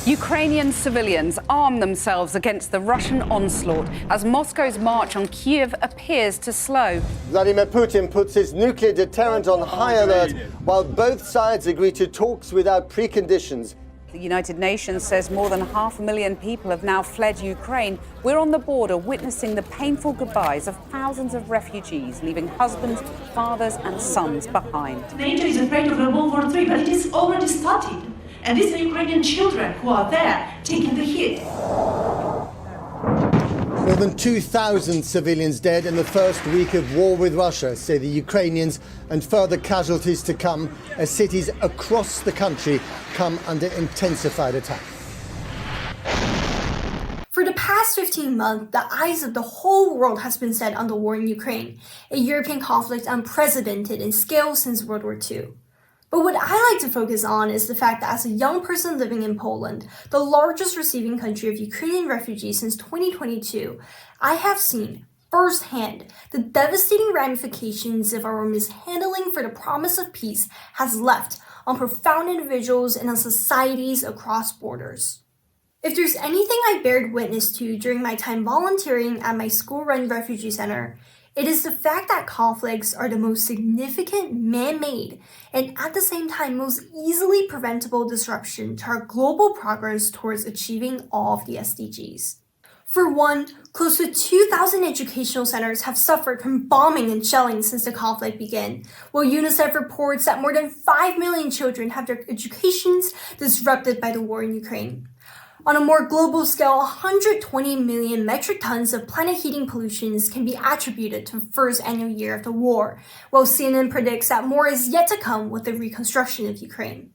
Ukrainian civilians arm themselves against the Russian onslaught as Moscow's march on Kyiv appears to slow. Vladimir Putin puts his nuclear deterrent on high alert while both sides agree to talks without preconditions. The United Nations says more than 500,000 people have now fled Ukraine. We're on the border witnessing the painful goodbyes of thousands of refugees, leaving husbands, fathers and sons behind. NATO is afraid of World War III, but it is already started. And these are Ukrainian children who are there taking the hit. More than 2,000 civilians dead in the first week of war with Russia, say the Ukrainians, and further casualties to come as cities across the country come under intensified attack. For the past 15 months, the eyes of the whole world has been set on the war in Ukraine, a European conflict unprecedented in scale since World War II. But what I like to focus on is the fact that as a young person living in Poland, the largest receiving country of Ukrainian refugees since 2022, I have seen firsthand the devastating ramifications of our mishandling for the promise of peace has left on profound individuals and on societies across borders. If there's anything I bared witness to during my time volunteering at my school-run refugee center, it is the fact that conflicts are the most significant man-made and at the same time most easily preventable disruption to our global progress towards achieving all of the SDGs. For one, close to 2,000 educational centers have suffered from bombing and shelling since the conflict began, while UNICEF reports that more than 5 million children have their educations disrupted by the war in Ukraine. On a more global scale, 120 million metric tons of planet heating pollutions can be attributed to the first annual year of the war, while CNN predicts that more is yet to come with the reconstruction of Ukraine.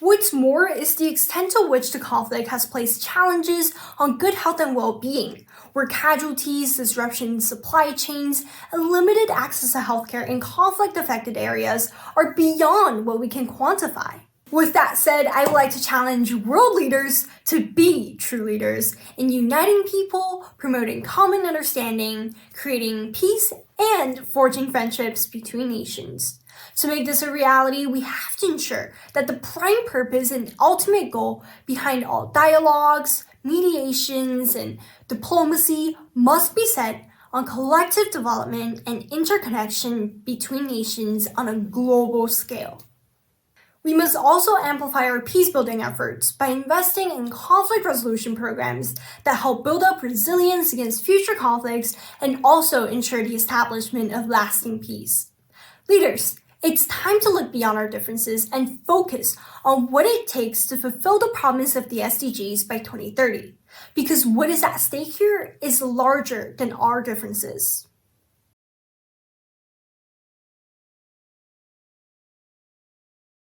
What's more is the extent to which the conflict has placed challenges on good health and well-being, where casualties, disruption in supply chains, and limited access to healthcare in conflict-affected areas are beyond what we can quantify. With that said, I would like to challenge world leaders to be true leaders in uniting people, promoting common understanding, creating peace, and forging friendships between nations. To make this a reality, we have to ensure that the prime purpose and ultimate goal behind all dialogues, mediations, and diplomacy must be set on collective development and interconnection between nations on a global scale. We must also amplify our peace-building efforts by investing in conflict resolution programs that help build up resilience against future conflicts and also ensure the establishment of lasting peace. Leaders, it's time to look beyond our differences and focus on what it takes to fulfill the promise of the SDGs by 2030, because what is at stake here is larger than our differences.